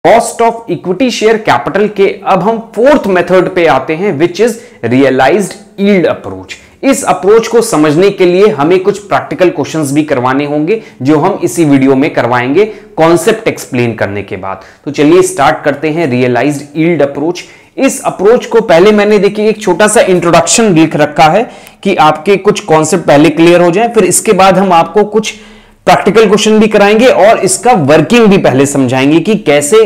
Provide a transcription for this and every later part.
Cost of equity share capital के अब हम फोर्थ मेथड पे आते हैं, which is realised yield approach. इस अप्रोच को समझने के लिए हमें कुछ प्रैक्टिकल क्वेश्चंस भी करवाने होंगे, जो हम इसी वीडियो में करवाएंगे कॉन्सेप्ट एक्सप्लेन करने के बाद। तो चलिए स्टार्ट करते हैं रियलाइज्ड यील्ड अप्रोच। इस अप्रोच को पहले मैंने देखिए एक छोटा सा इंट्रोडक्शन लिख रखा है कि आपके कुछ कॉन्सेप्ट पहले क्लियर हो जाए, फिर इसके बाद हम आपको कुछ प्रैक्टिकल क्वेश्चन भी कराएंगे और इसका वर्किंग भी पहले समझाएंगे कि कैसे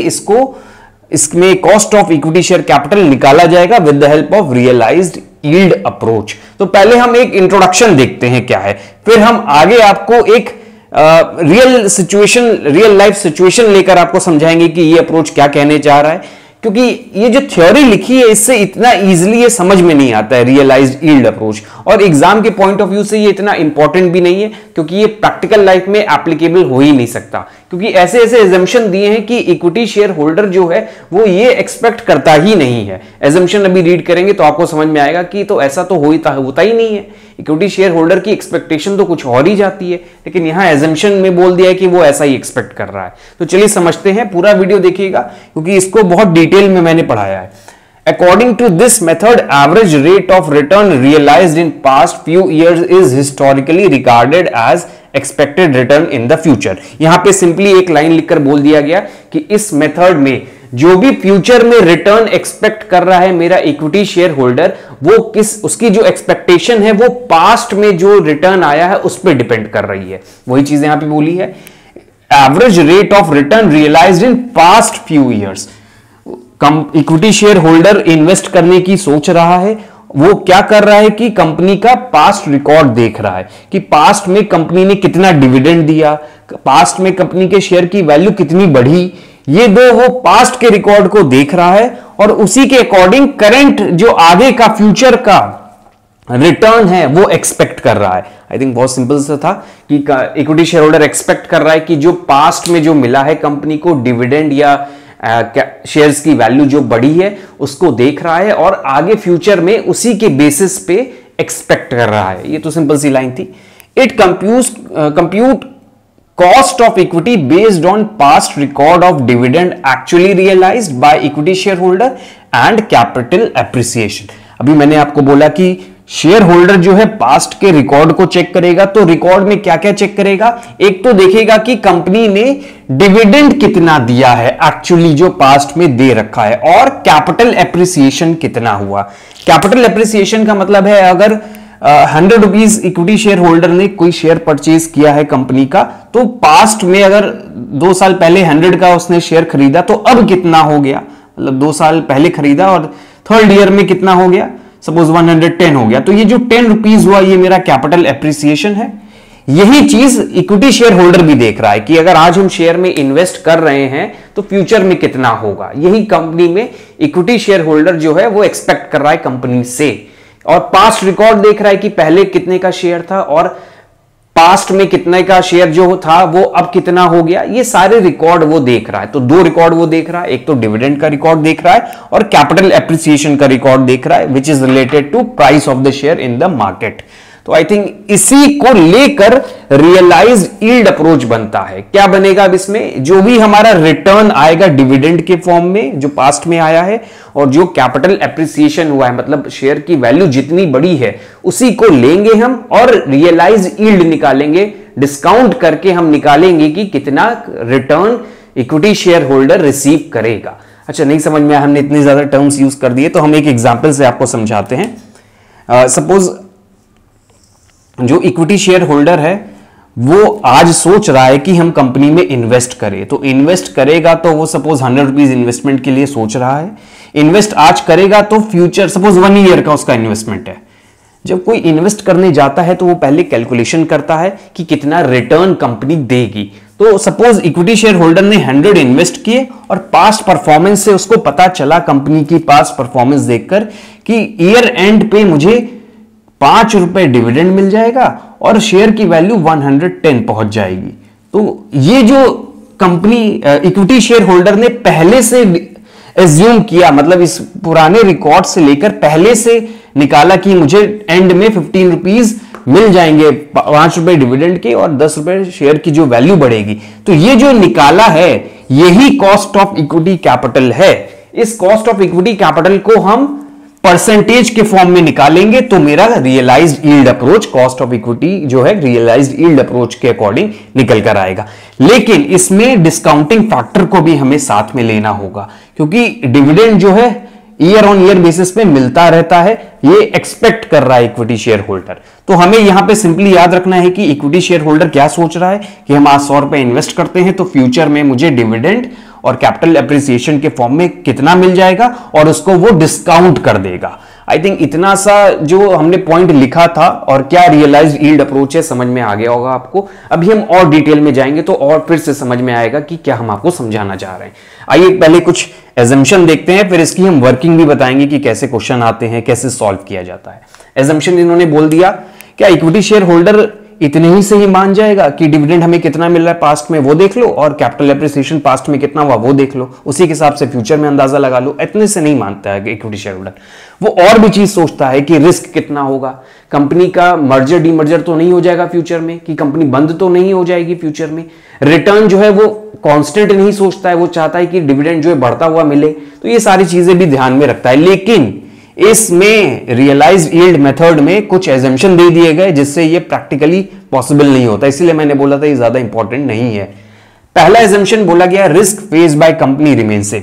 इसमें cost of equity share capital निकाला जाएगा with the help of realised yield approach. तो पहले हम एक इंट्रोडक्शन देखते हैं क्या है, फिर हम आगे आपको एक रियल लाइफ सिचुएशन लेकर आपको समझाएंगे कि ये अप्रोच क्या कहने जा रहा है, क्योंकि ये जो थ्योरी लिखी है इससे इतना इजीली ये समझ में नहीं आता है रियलाइज्ड यील्ड अप्रोच, और एग्जाम के पॉइंट ऑफ व्यू से ये इतना इंपॉर्टेंट भी नहीं है, क्योंकि ये प्रैक्टिकल लाइफ में एप्लीकेबल हो ही नहीं सकता, क्योंकि ऐसे ऐसे एजम्पशन दिए हैं कि इक्विटी शेयर होल्डर जो है वो ये एक्सपेक्ट करता ही नहीं है। एजम्पशन अभी रीड करेंगे तो आपको समझ में आएगा कि तो ऐसा तो होता ही नहीं है। इक्विटी शेयर होल्डर की एक्सपेक्टेशन तो कुछ और ही जाती है, लेकिन यहां एजम्पशन में बोल दिया है कि वो ऐसा ही एक्सपेक्ट कर रहा है। तो चलिए समझते हैं, पूरा वीडियो देखिएगा क्योंकि इसको बहुत डिटेल में मैंने पढ़ाया है। According to this method, average rate of return realized in past few years is historically regarded as expected return in the future। यहां पे सिंपली एक लाइन लिखकर बोल दिया गया कि इस मेथड में जो भी फ्यूचर में रिटर्न एक्सपेक्ट कर रहा है मेरा इक्विटी शेयर होल्डर, वो उसकी जो एक्सपेक्टेशन है वो पास्ट में जो रिटर्न आया है उस पर डिपेंड कर रही है। वही चीज यहां पे बोली है, average rate of return realised in past few years. Equity shareholder invest करने की सोच रहा है, वो क्या कर रहा है कि कंपनी का पास्ट रिकॉर्ड देख रहा है कि पास्ट में कंपनी ने कितना डिविडेंड दिया, पास्ट में कंपनी के शेयर की वैल्यू कितनी बढ़ी, ये दो वो पास्ट के रिकॉर्ड को देख रहा है और उसी के अकॉर्डिंग करंट जो आगे का फ्यूचर का रिटर्न है वो एक्सपेक्ट कर रहा है। आई थिंक बहुत सिंपल सा था कि इक्विटी शेयर होल्डर एक्सपेक्ट कर रहा है कि जो पास्ट में जो मिला है कंपनी को डिविडेंड या शेयर्स की वैल्यू जो बढ़ी है उसको देख रहा है और आगे फ्यूचर में उसी के बेसिस पे एक्सपेक्ट कर रहा है। ये तो सिंपल सी लाइन थी। It compute cost of equity based on past record of dividend actually realised by equity shareholder and capital appreciation. अभी मैंने आपको बोला कि शेयर होल्डर जो है पास्ट के रिकॉर्ड को चेक करेगा, तो रिकॉर्ड में क्या क्या चेक करेगा, एक तो देखेगा कि कंपनी ने डिविडेंड कितना दिया है एक्चुअली जो पास्ट में दे रखा है, और कैपिटल एप्रिसिएशन कितना हुआ। कैपिटल एप्रिसिएशन का मतलब है अगर 100 रुपीज इक्विटी शेयर होल्डर ने कोई शेयर परचेज किया है कंपनी का, तो पास्ट में अगर 2 साल पहले 100 का उसने शेयर खरीदा तो अब कितना हो गया, मतलब 2 साल पहले खरीदा और थर्ड ईयर में कितना हो गया, सपोज 110 हो गया, तो ये जो 10 रुपीज हुआ ये मेरा कैपिटल एप्रिसिएशन है। यही चीज इक्विटी शेयर होल्डर भी देख रहा है कि अगर आज हम शेयर में इन्वेस्ट कर रहे हैं तो फ्यूचर में कितना होगा। यही कंपनी में इक्विटी शेयर होल्डर जो है वो एक्सपेक्ट कर रहा है कंपनी से, और पास्ट रिकॉर्ड देख रहा है कि पहले कितने का शेयर था और पास्ट में कितने का शेयर जो था वो अब कितना हो गया। ये सारे रिकॉर्ड वो देख रहा है। तो 2 रिकॉर्ड वो देख रहा है, एक तो डिविडेंड का रिकॉर्ड देख रहा है और कैपिटल एप्रिसिएशन का रिकॉर्ड देख रहा है, which is related to price of the share in the market. तो आई थिंक इसी को लेकर रियलाइज्ड यील्ड अप्रोच बनता है। क्या बनेगा अब इसमें, जो भी हमारा रिटर्न आएगा डिविडेंड के फॉर्म में जो पास्ट में आया है, और जो कैपिटल एप्रिसिएशन हुआ है मतलब शेयर की वैल्यू जितनी बड़ी है उसी को लेंगे हम और रियलाइज्ड यील्ड निकालेंगे, डिस्काउंट करके हम निकालेंगे कि कितना return equity share holder receive करेगा। अच्छा, नहीं समझ में आया, हमने इतनी ज्यादा टर्म्स यूज कर दिए, तो हम एक एग्जांपल से आपको समझाते हैं। सपोज जो इक्विटी शेयर होल्डर है वो आज सोच रहा है कि हम कंपनी में इन्वेस्ट करें, तो इन्वेस्ट करेगा तो वो सपोज 100 रुपीज इन्वेस्टमेंट के लिए सोच रहा है। इन्वेस्ट आज करेगा तो फ्यूचर सपोज 1 ईयर का उसका इन्वेस्टमेंट है। जब कोई इन्वेस्ट करने जाता है तो वो पहले कैलकुलेशन करता है कि कितना रिटर्न कंपनी देगी। तो सपोज इक्विटी शेयर होल्डर ने 100 इन्वेस्ट किए और पास्ट परफॉर्मेंस से उसको पता चला कंपनी की पास्ट परफॉर्मेंस देखकर कि ईयर एंड पे मुझे 5 रुपए डिविडेंड मिल जाएगा और शेयर की वैल्यू 110 पहुंच जाएगी। तो ये जो कंपनी इक्विटी शेयर होल्डर ने पहले से एज्यूम किया, मतलब इस पुराने रिकॉर्ड से लेकर पहले से निकाला कि मुझे एंड में 15 रुपीज मिल जाएंगे 5 रुपए डिविडेंड के और 10 रुपए शेयर की जो वैल्यू बढ़ेगी। तो ये जो निकाला है यही कॉस्ट ऑफ इक्विटी कैपिटल है। इस कॉस्ट ऑफ इक्विटी कैपिटल को हम परसेंटेज के फॉर्म में निकालेंगे तो मेरा realised yield approach, cost of equity जो है रियलाइज्ड यील्ड अप्रोच के अकॉर्डिंग निकल कर आएगा। लेकिन इसमें डिस्काउंटिंग फैक्टर को भी हमें साथ में लेना होगा, क्योंकि डिविडेंड जो है ईयर ऑन ईयर बेसिस पे मिलता रहता है, ये एक्सपेक्ट कर रहा है इक्विटी शेयर होल्डर। तो हमें यहां पे सिंपली याद रखना है कि इक्विटी शेयर होल्डर क्या सोच रहा है कि हम आज 100 रुपए इन्वेस्ट करते हैं तो फ्यूचर में मुझे डिविडेंड और कैपिटल एप्रिसिएशन के फॉर्म में कितना मिल जाएगा और उसको वो डिस्काउंट कर देगा। आई थिंक इतना सा जो हमने पॉइंट लिखा था और क्या रियलाइज्ड यील्ड अप्रोच है समझ में आ गया होगा आपको। अभी हम और डिटेल में जाएंगे तो और फिर से समझ में आएगा कि क्या हम आपको समझाना चाह रहे हैं। आइए पहले कुछ एजम्पशन देखते हैं, फिर इसकी हम वर्किंग भी बताएंगे कि कैसे क्वेश्चन आते हैं, कैसे सॉल्व किया जाता है। एजम्पशन इन्होंने बोल दिया, क्या इक्विटी शेयर होल्डर इतने ही से ही मान जाएगा कि डिविडेंड हमें कितना मिल रहा है पास्ट में वो देख लो और कैपिटल एप्रिसिएशन पास्ट में कितना हुआ वो देख लो, उसी के हिसाब से फ्यूचर में अंदाजा लगा लो। इतने से नहीं मानता है इक्विटी शेयर होल्डर। वो और भी चीज सोचता है कि रिस्क कितना होगा, कंपनी का मर्जर डीमर्जर तो नहीं हो जाएगा फ्यूचर में, कि कंपनी बंद तो नहीं हो जाएगी फ्यूचर में। रिटर्न जो है वो कांस्टेंट नहीं सोचता है, वो चाहता है कि डिविडेंड जो है बढ़ता हुआ मिले। तो ये सारी चीजें भी ध्यान में रखता है। लेकिन इसमें रियलाइज्ड यील्ड मेथड में कुछ एजम्पशन दे दिए गए जिससे ये प्रैक्टिकली पॉसिबल नहीं होता, इसलिए मैंने बोला था ये ज्यादा इंपॉर्टेंट नहीं है। पहला एजम्पशन बोला गया risk face by company remain same,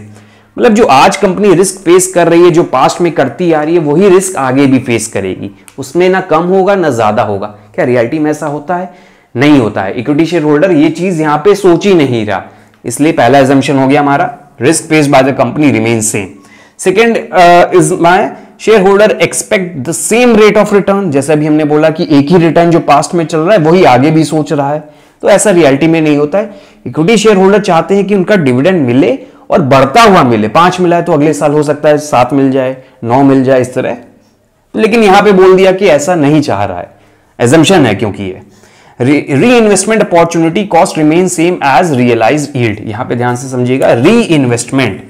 मतलब जो आज कंपनी रिस्क फेस कर रही है, जो पास्ट में करती आ रही है, वही रिस्क आगे भी फेस करेगी, उसमें ना कम होगा ना ज्यादा होगा। क्या रियलिटी में ऐसा होता है? नहीं होता है। इक्विटी शेयर होल्डर ये चीज यहां पे सोच ही नहीं रहा, इसलिए पहला एजम्पशन हो गया हमारा risk face by the company remain same. Second is my share holder expect the same rate of return, जैसा भी हमने बोला कि एक ही रिटर्न जो पास्ट में चल रहा है वही आगे भी सोच रहा है, तो ऐसा रियलिटी में नहीं होता है। इक्विटी शेयर होल्डर चाहते हैं कि उनका डिविडेंड मिले और बढ़ता हुआ मिले। 5 मिला है तो अगले साल हो सकता है 7 मिल जाए, 9 मिल जाए, इस तरह। लेकिन यहां पे बोल दिया कि ऐसा नहीं चाह रहा है, एजम्पशन है क्योंकि ये reinvestment opportunity cost remain same as realised yield. यहां पे ध्यान से समझिएगा, री इन्वेस्टमेंट।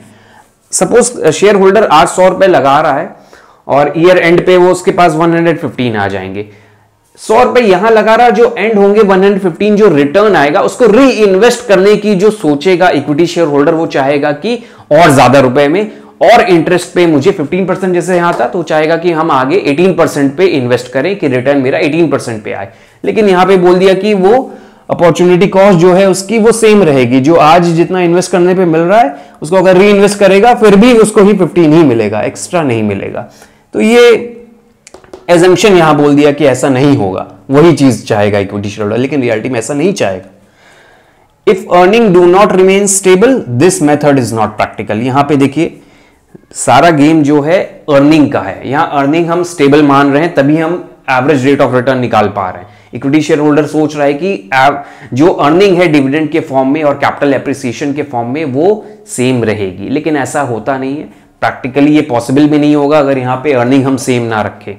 सपोज शेयर होल्डर आज 100 रुपए लगा रहा है और ईयर एंड पे वो उसके पास 115 आ जाएंगे। 100 रुपए यहां लगा रहा, जो एंड होंगे 115 जो रिटर्न आएगा उसको री इन्वेस्ट करने की जो सोचेगा इक्विटी शेयर होल्डर, वो चाहेगा कि और ज्यादा रुपए में और इंटरेस्ट पे मुझे 15% जैसे यहां था, तो चाहेगा कि हम आगे 18% पे इन्वेस्ट करें कि रिटर्न मेरा 18% पे आए। लेकिन यहां पे बोल दिया कि वो अपॉर्चुनिटी कॉस्ट जो है उसकी वो सेम रहेगी, जो आज जितना इन्वेस्ट करने पे मिल रहा है उसको अगर री इन्वेस्ट करेगा फिर भी उसको ही 15 ही मिलेगा, एक्स्ट्रा नहीं मिलेगा। तो ये एजम्पशन यहां बोल दिया कि ऐसा नहीं होगा, वही चीज चाहेगा इक्विटी शेयर होल्डर, लेकिन रियलिटी में ऐसा नहीं चाहेगा। If earning do not remain stable this method is not practical. यहां पे देखिए सारा गेम जो है अर्निंग का है, यहां अर्निंग हम स्टेबल मान रहे हैं तभी हम एवरेज रेट ऑफ रिटर्न निकाल पा रहे हैं। इक्विटी शेयर होल्डर सोच रहा है कि जो अर्निंग है डिविडेंड के फॉर्म में और कैपिटल एप्रिसिएशन के फॉर्म में वो सेम रहेगी, लेकिन ऐसा होता नहीं है। प्रैक्टिकली ये पॉसिबल भी नहीं होगा अगर यहाँ पे अर्निंग हम सेम ना रखें।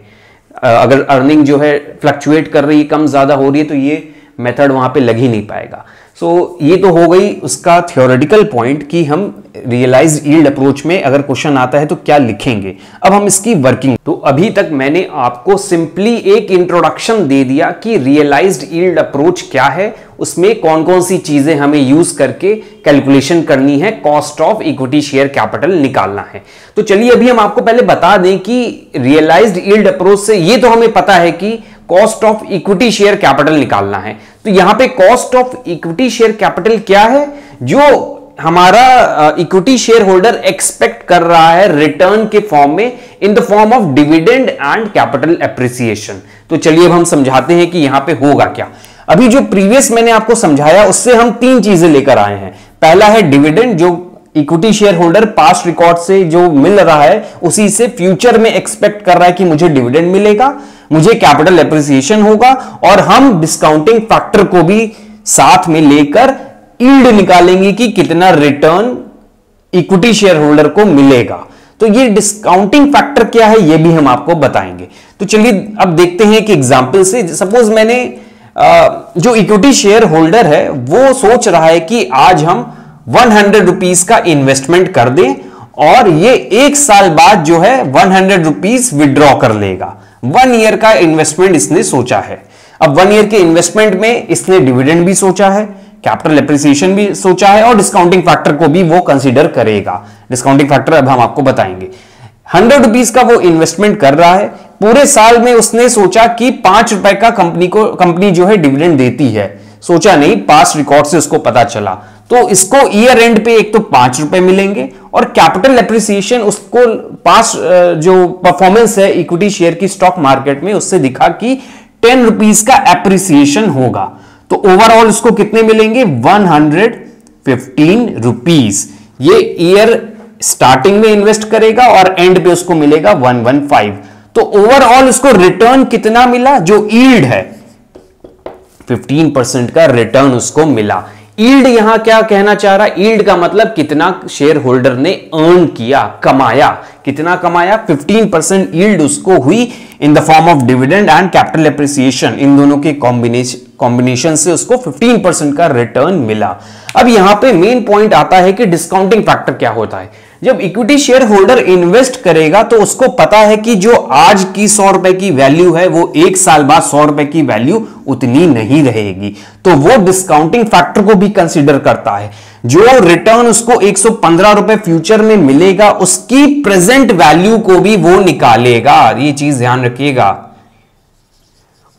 अगर अर्निंग जो है फ्लक्चुएट कर रही है, कम ज्यादा हो रही है, तो ये मेथड वहां पे लग ही नहीं पाएगा। सो ये तो हो गई उसका थ्योरेटिकल पॉइंट कि हम रियलाइज्ड यील्ड अप्रोच में अगर क्वेश्चन आता है तो क्या लिखेंगे। अब हम इसकी वर्किंग, तो अभी तक मैंने आपको सिंपली एक इंट्रोडक्शन दे दिया कि रियलाइज्ड यील्ड अप्रोच क्या है, उसमें कौन कौन सी चीजें हमें यूज करके कैलकुलेशन करनी है, cost of equity share capital निकालना है। तो चलिए अभी हम आपको पहले बता दें कि रियलाइज्ड यील्ड अप्रोच से ये तो हमें पता है कि cost of equity share capital निकालना है। तो यहां पे cost of equity share capital क्या है? जो हमारा इक्विटी शेयर होल्डर एक्सपेक्ट कर रहा है रिटर्न के फॉर्म में, इन the form of dividend and capital appreciation. तो चलिए अब हम समझाते हैं कि यहां पे होगा क्या। अभी जो प्रीवियस मैंने आपको समझाया उससे हम 3 चीजें लेकर आए हैं। पहला है डिविडेंड, जो equity share holder past record से जो मिल रहा है उसी से फ्यूचर में एक्सपेक्ट कर रहा है कि मुझे डिविडेंड मिलेगा, मुझे कैपिटल एप्रिसिएशन होगा, और हम डिस्काउंटिंग फैक्टर को भी साथ में लेकर यील्ड निकालेंगे कि कितना रिटर्न इक्विटी शेयर होल्डर को मिलेगा। तो ये डिस्काउंटिंग फैक्टर क्या है ये भी हम आपको बताएंगे। तो चलिए अब देखते हैं कि एग्जांपल से। सपोज मैंने जो इक्विटी शेयर होल्डर है वो सोच रहा है कि आज हम 100 रुपीज का इन्वेस्टमेंट कर दें और ये 1 साल बाद जो है 100 रुपीज विड्रॉ कर लेगा। 1 ईयर का इन्वेस्टमेंट इसने सोचा है। अब 1 ईयर के इन्वेस्टमेंट में इसने डिविडेंड भी सोचा है, कैपिटल एप्रिसिएशन भी सोचा है और डिस्काउंटिंग फैक्टर को भी वो कंसीडर करेगा। डिस्काउंटिंग फैक्टर अब हम आपको बताएंगे। 100 रुपीज का वो इन्वेस्टमेंट कर रहा है, पूरे साल में उसने सोचा कि 5 रुपए का कंपनी जो है डिविडेंड देती है, सोचा नहीं, पास्ट रिकॉर्ड से उसको पता चला, तो इसको ईयर एंड पे एक तो 5 रुपए मिलेंगे और कैपिटल एप्रिसिएशन उसको पास्ट जो परफॉर्मेंस है इक्विटी शेयर की स्टॉक मार्केट में उससे दिखा कि 10 रुपीज का एप्रिसिएशन होगा, तो ओवरऑल उसको कितने मिलेंगे 115 रुपीज। ये ईयर स्टार्टिंग में इन्वेस्ट करेगा और एंड पे उसको मिलेगा 115, तो ओवरऑल उसको रिटर्न कितना मिला, जो यील्ड है 15% का रिटर्न उसको मिला। यील्ड यहां क्या कहना चाह रहा है, यील्ड का मतलब कितना शेयर होल्डर ने अर्न किया, कमाया, कितना कमाया, 15% यील्ड उसको हुई in the form of dividend and capital appreciation, इन दोनों के कॉम्बिनेशन से उसको 15% का रिटर्न मिला। अब यहां पे मेन पॉइंट आता है कि डिस्काउंटिंग फैक्टर क्या होता है। जब इक्विटी शेयर होल्डर इन्वेस्ट करेगा तो उसको पता है कि जो आज की 100 रुपए की वैल्यू है वो एक साल बाद 100 रुपए की वैल्यू उतनी नहीं रहेगी, तो वो डिस्काउंटिंग फैक्टर को भी कंसीडर करता है। जो रिटर्न उसको 115 रुपए फ्यूचर में मिलेगा उसकी प्रेजेंट वैल्यू को भी वो निकालेगा, ये चीज ध्यान रखिएगा,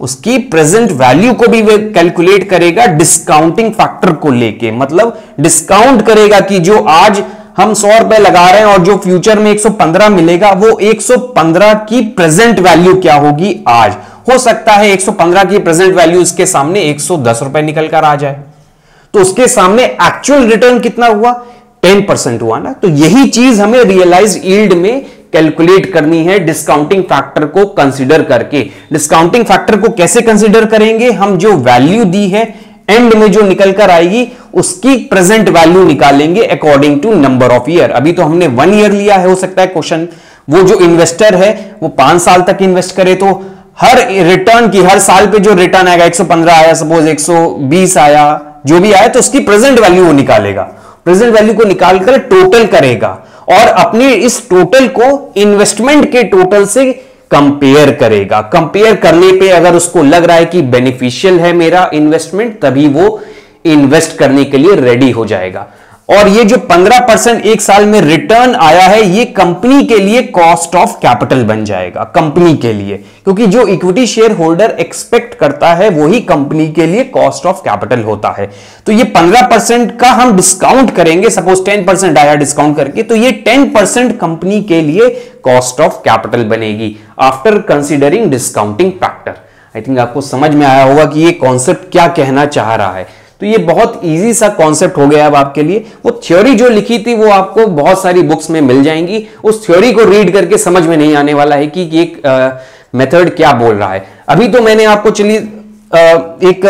उसकी प्रेजेंट वैल्यू को भी वो कैलकुलेट करेगा डिस्काउंटिंग फैक्टर को लेके, मतलब डिस्काउंट करेगा कि जो आज हम 100 रुपए लगा रहे हैं और जो फ्यूचर में 115 मिलेगा वो 115 की प्रेजेंट वैल्यू क्या होगी आज। हो सकता है 115 की प्रेजेंट वैल्यू इसके सामने 110 रुपए निकल कर आ जाए, तो उसके सामने एक्चुअल रिटर्न कितना हुआ, 10% हुआ ना। तो यही चीज हमें रियलाइज्ड यील्ड में कैलकुलेट करनी है डिस्काउंटिंग फैक्टर को कंसीडर करके। डिस्काउंटिंग फैक्टर को कैसे कंसीडर करेंगे, हम जो वैल्यू दी है एंड में जो निकल कर आएगी उसकी प्रेजेंट वैल्यू निकालेंगे according to number of year. अभी तो हमने 1 ईयर लिया है, हो सकता है क्वेश्चन वो जो इन्वेस्टर है वो 5 साल तक इन्वेस्ट करे तो हर रिटर्न की, हर साल पे जो रिटर्न आएगा 115 आया, सपोज 120 आया, जो भी आया, तो उसकी प्रेजेंट वैल्यू वो निकालेगा। प्रेजेंट वैल्यू को निकालकर टोटल करेगा और अपने इस टोटल को इन्वेस्टमेंट के टोटल से कंपेयर करेगा। कंपेयर करने पे अगर उसको लग रहा है कि बेनिफिशियल है मेरा इन्वेस्टमेंट, तभी वो इन्वेस्ट करने के लिए रेडी हो जाएगा। और ये जो 15% एक साल में रिटर्न आया है ये कंपनी के लिए कॉस्ट ऑफ कैपिटल बन जाएगा, कंपनी के लिए, क्योंकि जो इक्विटी शेयर होल्डर एक्सपेक्ट करता है वही कंपनी के लिए कॉस्ट ऑफ कैपिटल होता है। तो ये 15% का हम डिस्काउंट करेंगे, सपोज 10% आया डिस्काउंट करके, तो ये 10% कंपनी के लिए कॉस्ट ऑफ कैपिटल बनेगी after considering discounting factor. I think आपको समझ में आया होगा कि ये कॉन्सेप्ट क्या कहना चाह रहा है। तो ये बहुत इजी सा कॉन्सेप्ट हो गया अब आपके लिए। वो थ्योरी जो लिखी थी वो आपको बहुत सारी बुक्स में मिल जाएंगी, उस थ्योरी को रीड करके समझ में नहीं आने वाला है कि एक मेथड क्या बोल रहा है। अभी तो मैंने आपको चलिए एक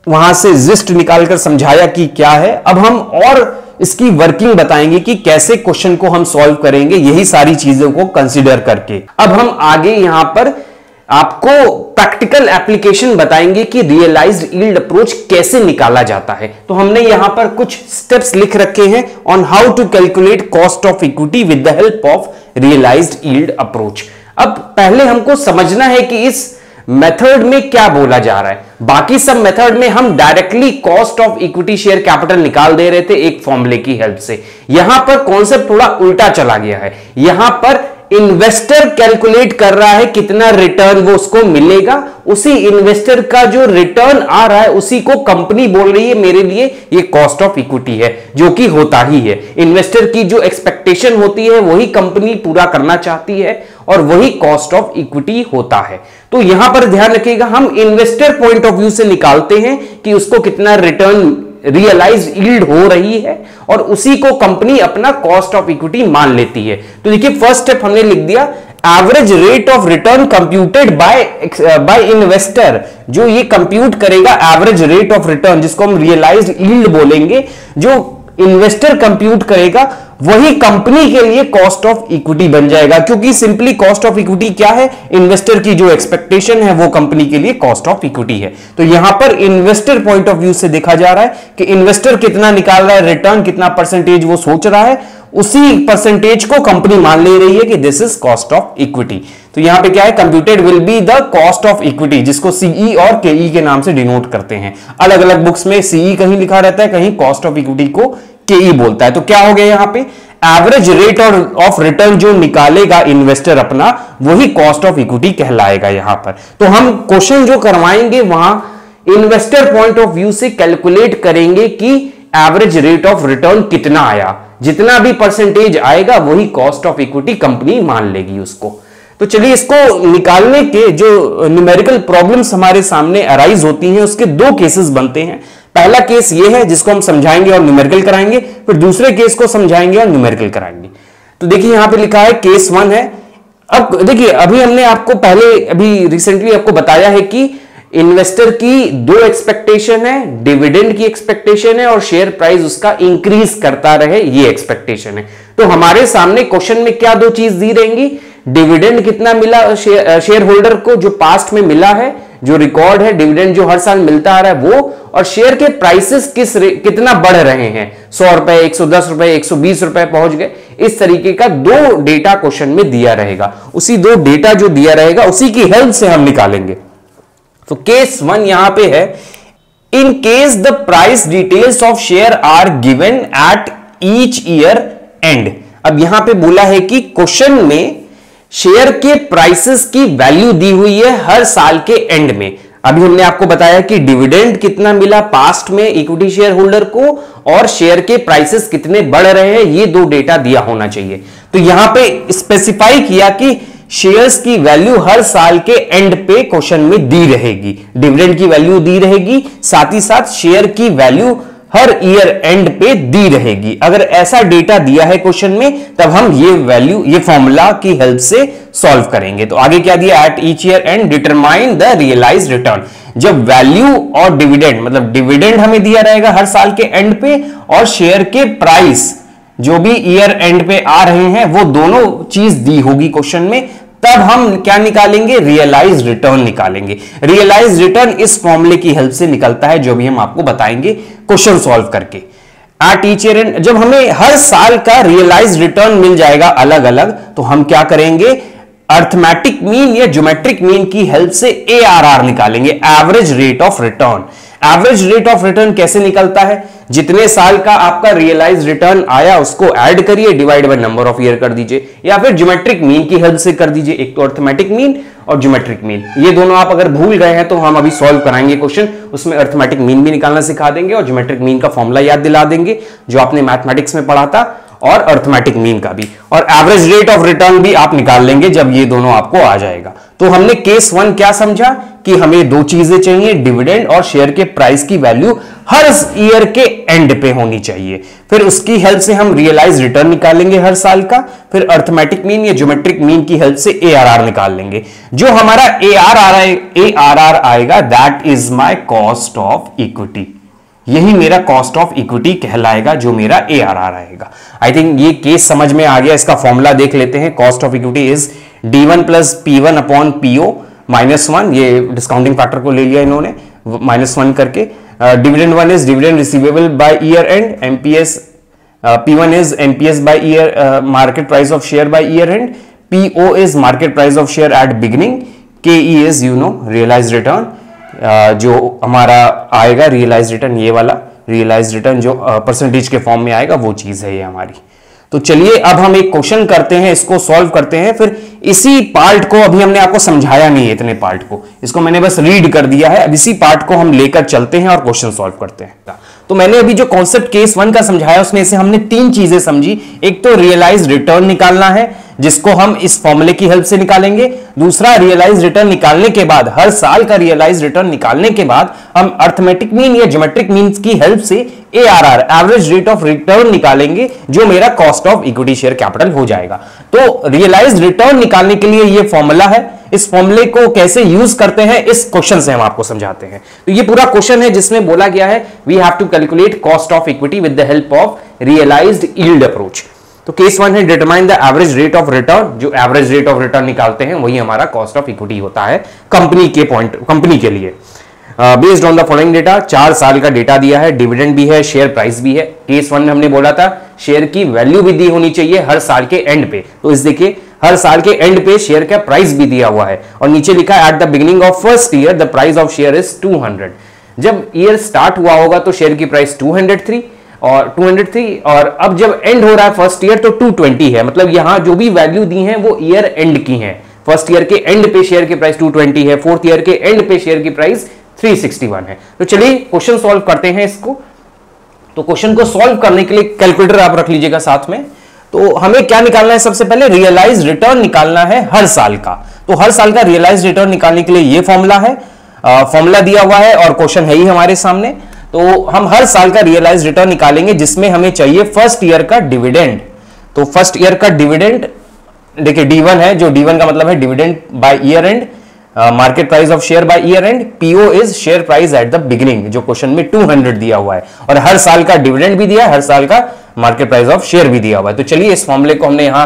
वहां से जिस्ट निकालकर समझाया कि क्या है। अब हम और इसकी वर्किंग बताएंगे कि कैसे क्वेश्चन को हम सॉल्व करेंगे, यही सारी चीजों को कंसिडर करके। अब हम आगे यहां पर आपको प्रैक्टिकल एप्लीकेशन बताएंगे कि रियलाइज्ड यील्ड अप्रोच कैसे निकाला जाता है। तो हमने यहां पर कुछ स्टेप्स लिख रखे हैं on how to calculate cost of equity with the help of realised yield approach. अब पहले हमको समझना है कि इस मेथड में क्या बोला जा रहा है। बाकी सब मेथड में हम directly cost of equity share capital निकाल दे रहे थे एक फॉर्मूले की हेल्प से। यहां पर कॉन्सेप्ट थोड़ा उल्टा चला गया है। यहां पर इन्वेस्टर कैलकुलेट कर रहा है कितना रिटर्न वो उसको मिलेगा, उसी इन्वेस्टर का जो रिटर्न आ रहा है उसी को कंपनी बोल रही है मेरे लिए ये कॉस्ट ऑफ इक्विटी है, जो कि होता ही है। इन्वेस्टर की जो एक्सपेक्टेशन होती है वही कंपनी पूरा करना चाहती है और वही कॉस्ट ऑफ इक्विटी होता है। तो यहां पर ध्यान रखिएगा, हम इन्वेस्टर पॉइंट ऑफ व्यू से निकालते हैं कि उसको कितना रिटर्न रियलाइज यील्ड हो रही है और उसी को कंपनी अपना कॉस्ट ऑफ इक्विटी मान लेती है। तो देखिए फर्स्ट स्टेप हमने लिख दिया, average rate of return computed bye investor. जो ये कंप्यूट करेगा एवरेज रेट ऑफ रिटर्न, जिसको हम रियलाइज्ड यील्ड बोलेंगे, जो इन्वेस्टर कंप्यूट करेगा वही कंपनी के लिए कॉस्ट ऑफ इक्विटी बन जाएगा, क्योंकि सिंपली कॉस्ट ऑफ इक्विटी क्या है, इन्वेस्टर की जो एक्सपेक्टेशन है वो कंपनी के लिए कॉस्ट ऑफ इक्विटी है। तो यहां पर इन्वेस्टर पॉइंट ऑफ व्यू से देखा जा रहा है कि इन्वेस्टर कितना निकाल रहा है रिटर्न, कितना परसेंटेज वो सोच रहा है, उसी परसेंटेज को कंपनी मान ले रही है कि this is cost of equity. तो यहां पे क्या है, computed will be the cost of equity, जिसको सीई और केई के नाम से डिनोट करते हैं। अलग अलग बुक्स में सीई कहीं लिखा रहता है, कहीं कॉस्ट ऑफ इक्विटी को केई बोलता है। तो क्या हो गया यहां पे, एवरेज रेट ऑफ रिटर्न जो निकालेगा इन्वेस्टर अपना, वही कॉस्ट ऑफ इक्विटी कहलाएगा यहां पर। तो हम क्वेश्चन जो करवाएंगे वहां इन्वेस्टर पॉइंट ऑफ व्यू से कैलकुलेट करेंगे कि एवरेज रेट ऑफ रिटर्न कितना आया, जितना भी परसेंटेज आएगा वही कॉस्ट ऑफ इक्विटी कंपनी मान लेगी उसको। तो चलिए इसको निकालने के जो न्यूमेरिकल प्रॉब्लम्स हमारे सामने अराइज होती हैं उसके दो केसेस बनते हैं। पहला केस ये है जिसको हम समझाएंगे और न्यूमेरिकल कराएंगे, फिर दूसरे केस को समझाएंगे और न्यूमेरिकल कराएंगे। तो देखिए यहां पे लिखा है केस 1 है। अब देखिए अभी हमने आपको अभी रिसेंटली आपको बताया है कि इन्वेस्टर की दो एक्सपेक्टेशन है, डिविडेंड की एक्सपेक्टेशन है और शेयर प्राइस उसका इंक्रीज करता रहे, ये एक्सपेक्टेशन है। तो हमारे सामने क्वेश्चन में क्या दो चीज दी रहेंगी, डिविडेंड कितना मिला शेयर होल्डर को, जो पास्ट में मिला है, जो रिकॉर्ड है डिविडेंड जो हर साल मिलता आ रहा है वो, और शेयर के प्राइसेस कितना बढ़ रहे हैं, 100 रुपए, 110 रुपए, 120 रुपए पहुंच गए, इस तरीके का दो डेटा क्वेश्चन में दिया रहेगा। उसी दो डेटा जो दिया रहेगा उसी की हेल्प से हम निकालेंगे। तो केस 1 यहां पे है, in case the price details of share are given at each year end. अब यहां पे बोला है कि क्वेश्चन में शेयर के प्राइसेस की वैल्यू दी हुई है हर साल के एंड में। अभी हमने आपको बताया कि डिविडेंड कितना मिला पास्ट में इक्विटी शेयर होल्डर को और शेयर के प्राइसेस कितने बढ़ रहे हैं, ये दो डेटा दिया होना चाहिए। तो यहां पे स्पेसिफाई किया कि शेयर्स की वैल्यू हर साल के एंड पे क्वेश्चन में दी रहेगी, डिविडेंड की वैल्यू दी रहेगी, साथ ही साथ शेयर की वैल्यू हर ईयर एंड पे दी रहेगी। अगर ऐसा डेटा दिया है क्वेश्चन में तब हम ये फॉर्मूला की हेल्प से सॉल्व करेंगे। तो आगे क्या दिया, at each year end determine the realised return. जब वैल्यू और डिविडेंड, मतलब डिविडेंड हमें दिया रहेगा हर साल के एंड पे और शेयर के प्राइस जो भी ईयर एंड पे आ रहे हैं वो दोनों चीज दी होगी क्वेश्चन में, तब हम क्या निकालेंगे, रियलाइज रिटर्न निकालेंगे। रियलाइज रिटर्न इस फॉर्मूले की हेल्प से निकलता है जो भी हम आपको बताएंगे क्वेश्चन सॉल्व करके। एट ईच ईयर एंड, जब हमें हर साल का रियलाइज रिटर्न मिल जाएगा अलग अलग, तो हम क्या करेंगे, अर्थमेटिक मीन या ज्योमेट्रिक मीन की हेल्प से ARR निकालेंगे, average rate of return. Average rate of return कैसे निकलता है, जितने साल का आपका रियलाइज रिटर्न आया उसको ऐड करिए, divide by number of year कर दीजिए, या फिर ज्योमेट्रिक मीन की हेल्प से कर दीजिए। एक तो अर्थमेटिक मीन और ज्योमेट्रिक मीन, ये दोनों आप अगर भूल गए हैं तो हम अभी सॉल्व कराएंगे क्वेश्चन, उसमें अर्थमेटिक मीन भी निकालना सिखा देंगे और ज्योमेट्रिक मीन का फॉर्मूला याद दिला देंगे जो आपने मैथमेटिक्स में पढ़ा था, और अर्थमेटिक मीन का भी, और एवरेज रेट ऑफ रिटर्न भी आप निकाल लेंगे जब ये दोनों आपको आ जाएगा। तो हमने केस 1 क्या समझा कि हमें दो चीजें चाहिए, डिविडेंड और शेयर के प्राइस की वैल्यू हर ईयर के एंड पे होनी चाहिए। फिर उसकी हेल्प से हम रियलाइज रिटर्न निकालेंगे हर साल का, फिर अर्थमेटिक मीन या ज्योमेट्रिक मीन की हेल्प से ARR निकाल लेंगे। जो हमारा ARR आएगा that is my cost of equity, यही मेरा कॉस्ट ऑफ इक्विटी कहलाएगा, जो मेरा ARR आएगा। आई थिंक ये केस समझ में आ गया। इसका फॉर्मूला देख लेते हैं। Cost of equity is D1 plus P1 upon PO -1, ये डिस्काउंटिंग फैक्टर को ले लिया इन्होंने -1 करके। Dividend 1 is dividend receivable by year end, MPS P1 is MPS by year, market price of share by year end, PO is market price of share at beginning, KE is realise return, जो हमारा आएगा realise return, ये वाला realise return जो percentage के form में आएगा वो चीज है ये हमारी। तो चलिए अब हम एक क्वेश्चन करते हैं, इसको सॉल्व करते हैं। फिर इसी पार्ट को अभी हमने आपको समझाया नहीं है, इतने पार्ट को, इसको मैंने बस रीड कर दिया है। अब इसी पार्ट को हम लेकर चलते हैं और क्वेश्चन सॉल्व करते हैं। तो मैंने अभी जो कॉन्सेप्ट केस 1 का समझाया उसमें से हमने 3 चीजें समझी। एक तो रियलाइज रिटर्न निकालना है जिसको हम इस फॉर्मूले की हेल्प से निकालेंगे। दूसरा, रियलाइज रिटर्न निकालने के बाद, हर साल का रियलाइज रिटर्न निकालने के बाद हम अर्थमेटिक मीन या ज्योमेट्रिक मीन की हेल्प से ARR, average rate of return निकालेंगे, जो मेरा cost of equity share capital हो जाएगा। तो रियलाइज रिटर्न निकालने के लिए ये फॉर्मूला है। इस फॉर्मूले को कैसे यूज करते हैं इस क्वेश्चन से हम आपको समझाते हैं। तो ये पूरा क्वेश्चन है जिसमें बोला गया है we have to calculate cost of equity with the help of realised yield approach. तो केस 1 है determine the average rate of return. जो एवरेज रेट ऑफ रिटर्न निकालते हैं वही हमारा कॉस्ट ऑफ इक्विटी होता है कंपनी के लिए। Based on the following data, 4 साल का डेटा दिया है, डिविडेंड भी है, शेयर प्राइस भी है। केस 1 में हमने बोला था शेयर की वैल्यू भी दी होनी चाहिए हर साल के एंड पे, तो इस देखिए हर साल के एंड पे शेयर का प्राइस भी दिया हुआ है और नीचे लिखा है at the beginning of first year the price of share is 200। जब ईयर स्टार्ट हुआ होगा तो शेयर की प्राइस 203 और अब जब एंड हो रहा है फर्स्ट ईयर तो 220 है। मतलब यहां जो भी वैल्यू दी है वो ईयर एंड की है। फर्स्ट ईयर के एंड पे शेयर की प्राइस 220 है, फोर्थ ईयर के एंड पे शेयर की प्राइस 361 है। तो चलिए क्वेश्चन सॉल्व करते हैं इसको। तो क्वेश्चन को सॉल्व करने के लिए कैलकुलेटर आप रख लीजिएगा साथ में। तो हमें क्या निकालना है, सबसे पहले रियलाइज रिटर्न निकालना है हर साल का। तो हर साल का रियलाइज रिटर्न निकालने के लिए ये फॉर्मूला है, फॉर्मूला दिया हुआ है और क्वेश्चन है ही हमारे सामने। तो हम हर साल का रियलाइज रिटर्न निकालेंगे जिसमें हमें चाहिए फर्स्ट ईयर का डिविडेंड। तो फर्स्ट ईयर का डिविडेंड देखिए D1 है, जो D1 का मतलब है dividend by year and, market price of share by year end, PO is share price at the beginning, जो क्वेश्चन में 200 दिया हुआ है और हर साल का डिविडेंड भी दिया है, हर साल का मार्केट प्राइस ऑफ शेयर भी दिया हुआ है। तो चलिए इस फॉर्मूले को हमने यहां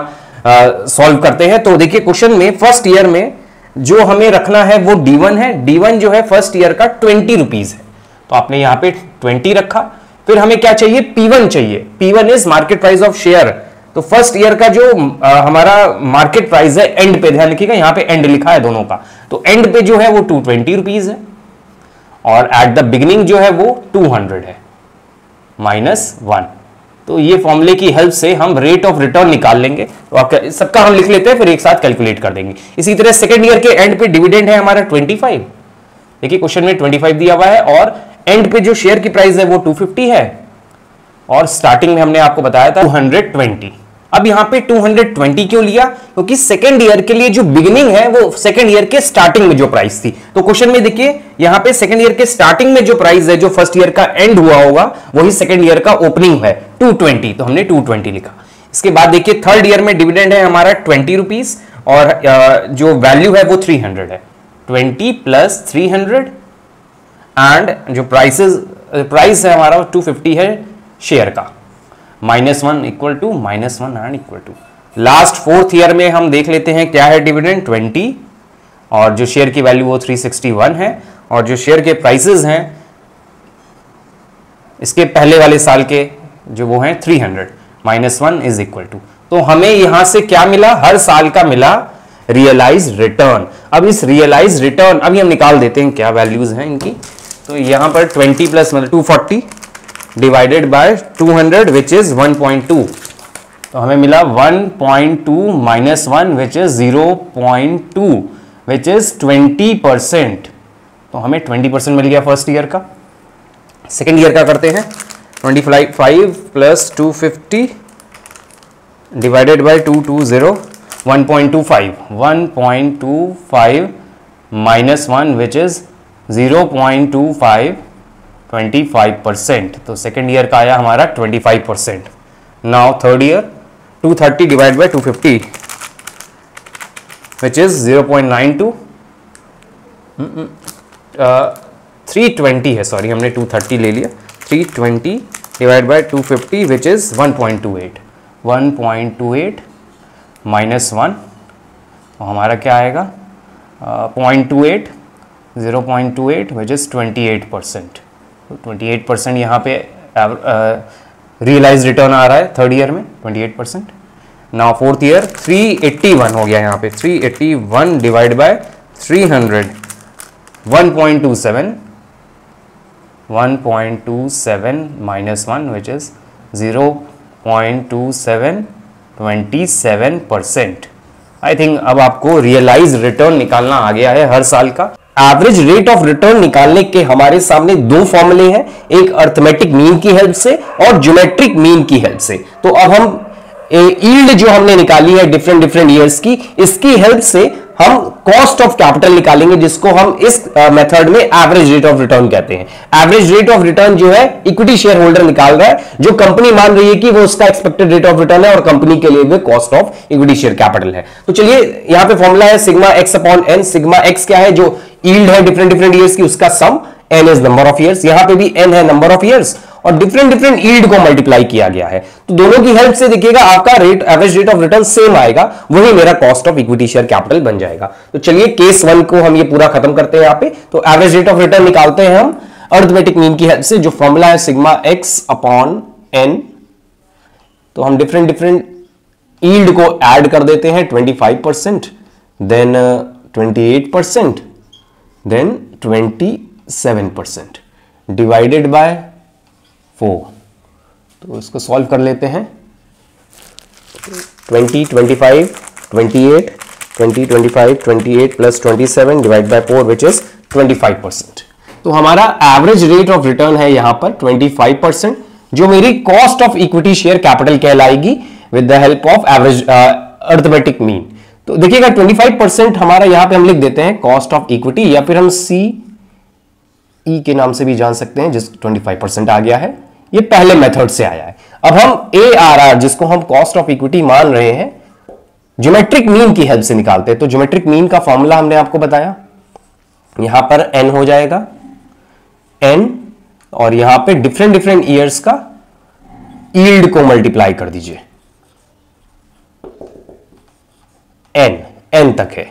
सॉल्व करते हैं। तो देखिए क्वेश्चन में फर्स्ट ईयर में जो हमें रखना है वो D1 है। D1 जो है फर्स्ट ईयर का 20 रुपीज है, तो आपने यहां पे 20 रखा। फिर हमें क्या चाहिए, P1 चाहिए। P1 is market price of share. तो फर्स्ट ईयर का जो हमारा मार्केट प्राइस है एंड पे, ध्यान रखिएगा यहां पे एंड लिखा है दोनों का, तो एंड पे जो है वो 220 रुपीज है और एट द बिगिनिंग जो है वो 200 है -1। तो ये फॉर्मूले की हेल्प से हम रेट ऑफ रिटर्न निकाल लेंगे। तो सबका हम लिख लेते हैं फिर एक साथ कैलकुलेट कर देंगे। इसी तरह सेकेंड ईयर के एंड पे डिविडेंड है हमारा 25। देखिए क्वेश्चन में 25 दिया हुआ है और एंड पे जो शेयर की प्राइस है वो 250 है और स्टार्टिंग में हमने आपको बताया था 220। अब यहां पे 220 क्यों लिया, क्योंकि सेकेंड ईयर के लिए जो बिगिनिंग है वो सेकेंड ईयर के स्टार्टिंग में जो प्राइस थी। तो क्वेश्चन में देखिए यहां पे सेकेंड ईयर के स्टार्टिंग में जो प्राइस है, जो फर्स्ट ईयर का एंड हुआ होगा वही सेकेंड ईयर का ओपनिंग है 220, तो हमने 220 लिखा। इसके बाद देखिए थर्ड ईयर में डिविडेंड है हमारा 20 रुपीज और जो वैल्यू है वो 300 है, 20 प्लस 300 एंड जो प्राइस है हमारा 250 है शेयर का, -1 equal to -1 and equal to. Last fourth year में हम देख लेते हैं क्या है डिविडेंड 20 और जो शेयर की वैल्यू वो 361 है और जो शेयर के प्राइसेस हैं इसके पहले वाले साल के जो वो हैं 300, -1 इज इक्वल टू। तो हमें यहां से क्या मिला, हर साल का मिला रियलाइज रिटर्न। अब इस रियलाइज रिटर्न अभी हम निकाल देते हैं क्या वैल्यूज हैं इनकी। तो यहां पर 20 प्लस मतलब 240 डिवाइडेड बाय 200 विच इज 1.2, तो हमें मिला 1.2 minus 1 which is 0.2 which is 20%। तो हमें 20% मिल गया फर्स्ट ईयर का। सेकेंड ईयर का करते हैं, 25 plus 250 divided by 220, 1.25 minus 1 which is 0.25, 25%। तो सेकेंड ईयर का आया हमारा 25%। Now third year 230 divide by 250 which is 0.92, 320 है, सॉरी हमने 230 ले लिया, 320 divide by 250 which is 1.28 minus 1, तो हमारा क्या आएगा 0.28 विच इज 28%। तो 28% यहाँ पे रियलाइज रिटर्न आ रहा है थर्ड ईयर में 28%। नाउ फोर्थ ईयर 381 हो गया यहाँ पे, 381 divide by 300, 1.27 minus 1 which is 0.27, 27%। I think अब आपको रियलाइज रिटर्न निकालना आ गया है हर साल का। एवरेज रेट ऑफ रिटर्न निकालने के हमारे सामने दो फॉर्मूले हैं, एक अर्थमेटिक मीन की हेल्प से और ज्योमेट्रिक मीन की हेल्प से। तो अब हम यील्ड जो हमने निकाली है डिफरेंट ईयर्स की, इसकी हेल्प से हम कॉस्ट ऑफ कैपिटल निकालेंगे, जिसको हम इस मेथड में एवरेज रेट ऑफ रिटर्न कहते हैं। एवरेज रेट ऑफ रिटर्न जो है इक्विटी शेयर होल्डर निकाल रहा है, जो कंपनी मान रही है कि वो उसका एक्सपेक्टेड रेट ऑफ रिटर्न है और कंपनी के लिए भी cost of equity share capital है। तो चलिए यहां पे फॉर्मूला है sigma X upon N. Sigma X क्या है, जो यील्ड है डिफरेंट ईयर्स की, उसका sum, N is number of years, यहां पे भी एन है नंबर ऑफ ईयर्स और डिफरेंट डिफरेंट यील्ड को मल्टीप्लाई किया गया है। तो दोनों की हेल्प से देखिएगा आपका rate, average rate of return same आएगा, वही मेरा cost of equity share capital बन जाएगा। तो चलिए केस 1 को हम ये पूरा खत्म करते हैं यहां पे। तो एवरेज रेट ऑफ रिटर्न निकालते हैं हम अरिथमेटिक मीन की हेल्प से, जो फॉर्मूला है सिग्मा एक्स अपॉन एन। तो हम डिफरेंट डिफरेंट यील्ड को ऐड कर देते हैं, 25%, देन 28%, देन 27%, डिवाइडेड बाय 4। तो इसको सॉल्व कर लेते हैं। 20, 25, 28, 20, 25, 28 plus 27 divide by 4 which is 25%। तो हमारा एवरेज रेट ऑफ रिटर्न है यहां पर 25%, जो मेरी cost of equity share capital कहलाएगी with the help of average arithmetic mean. तो देखिएगा 25% हमारा यहां पे हम लिख देते हैं कॉस्ट ऑफ इक्विटी, या फिर हम CE के नाम से भी जान सकते हैं, जिस 25% आ गया है, ये पहले मेथड से आया है। अब हम ARR, जिसको हम कॉस्ट ऑफ इक्विटी मान रहे हैं, ज्योमेट्रिक मीन की हेल्प से निकालते हैं। तो ज्योमेट्रिक मीन का फॉर्मूला हमने आपको बताया, यहां पर N हो जाएगा, N, और यहां पे डिफरेंट डिफरेंट ईयर्स का यील्ड को मल्टीप्लाई कर दीजिए, N तक है।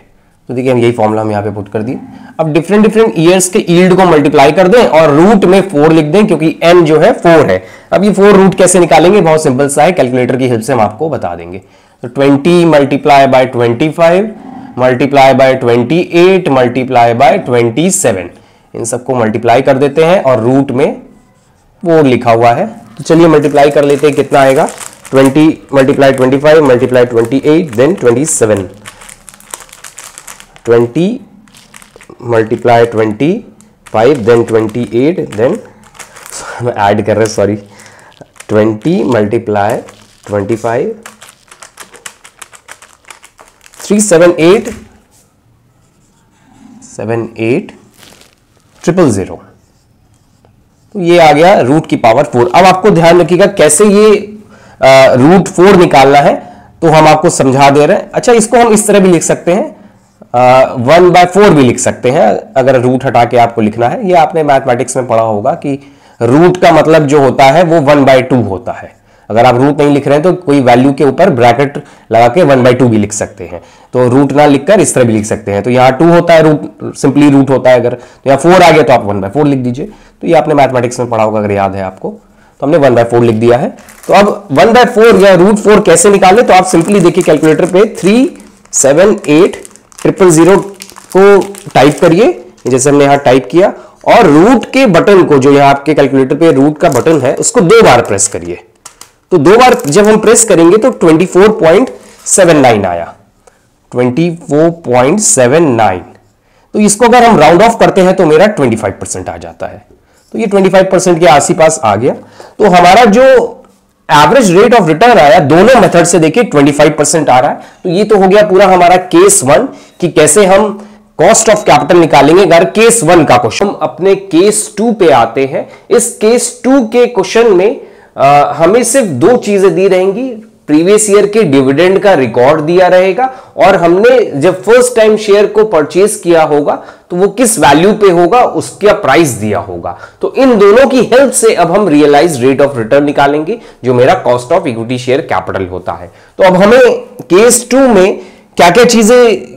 तो देखिए हम यही फॉर्मूला हम यहां पे पुट कर दिए। अब डिफरेंट डिफरेंट ईयर्स के यील्ड को मल्टीप्लाई कर दें और रूट में 4 लिख दें, क्योंकि N जो है 4 है। अब ये 4 रूट कैसे निकालेंगे, बहुत सिंपल सा है, कैलकुलेटर की हेल्प से हम आपको बता देंगे। तो 20 multiply by 25 multiply by 28 multiply by 27, इन सबको मल्टीप्लाई कर देते हैं और रूट में 4 लिखा हुआ है। तो चलिए मल्टीप्लाई कर लेते हैं, कितना आएगा, 20 multiply 25 multiply 28 then 27, 20 multiply 25 then 28 then add कर रहे, सॉरी, 20 मल्टीप्लाई 25 378 000। तो ये आ गया रूट की पावर 4। अब आपको ध्यान रखिएगा कैसे ये रूट 4 निकालना है, तो हम आपको समझा दे रहे हैं। अच्छा, इसको हम इस तरह भी लिख सकते हैं, 1/4 भी लिख सकते हैं, अगर रूट हटा के आपको लिखना है। ये आपने मैथमेटिक्स में पढ़ा होगा कि रूट का मतलब जो होता है वो 1/2 होता है। अगर आप रूट नहीं लिख रहे हैं तो कोई वैल्यू के ऊपर ब्रैकेट लगा के 1/2 भी लिख सकते हैं। तो रूट ना लिखकर इस तरह भी लिख सकते हैं। तो यहाँ 2 होता है, रूट सिंपली रूट होता है। अगर तो यहाँ 4 आ गया तो आप 1/4 लिख दीजिए। तो ये आपने मैथमेटिक्स में पढ़ा होगा, अगर याद है आपको। तो हमने 1/4 लिख दिया है। तो अब 1/4 या रूट 4 कैसे निकाले, तो आप सिंपली देखिए कैलकुलेटर पे 378 को टाइप करिए, जैसे हमने यहाँ टाइप किया, और रूट के बटन को, जो यहाँ आपके कैलकुलेटर पे रूट का बटन है, उसको 2 बार प्रेस करिए। तो 2 बार जब हम प्रेस करेंगे तो 24.79 आया, 24.79। तो इसको अगर हम राउंड ऑफ करते हैं तो मेरा 25% आ जाता है। तो ये 25% के आसपास आ गया। तो हमारा जो एवरेज रेट ऑफ रिटर्न आया दोनों मेथड से, देखिए 25% आ रहा है। तो ये तो हो गया पूरा हमारा केस 1 कि कैसे हम कॉस्ट ऑफ कैपिटल निकालेंगे। अगर केस 1 का क्वेश्चन, हम अपने केस 2 पे आते हैं। इस केस 2 के क्वेश्चन में हमें सिर्फ 2 चीजें दी रहेंगी। प्रीवियस ईयर के डिविडेंड का रिकॉर्ड दिया रहेगा, और हमने जब फर्स्ट टाइम शेयर को परचेज किया होगा तो वो किस वैल्यू पे होगा उसका प्राइस दिया होगा। तो इन दोनों की हेल्प से अब हम रियलाइज रेट ऑफ रिटर्न निकालेंगे, जो मेरा cost of equity share capital होता है। तो अब हमें केस 2 में क्या क्या चीजें,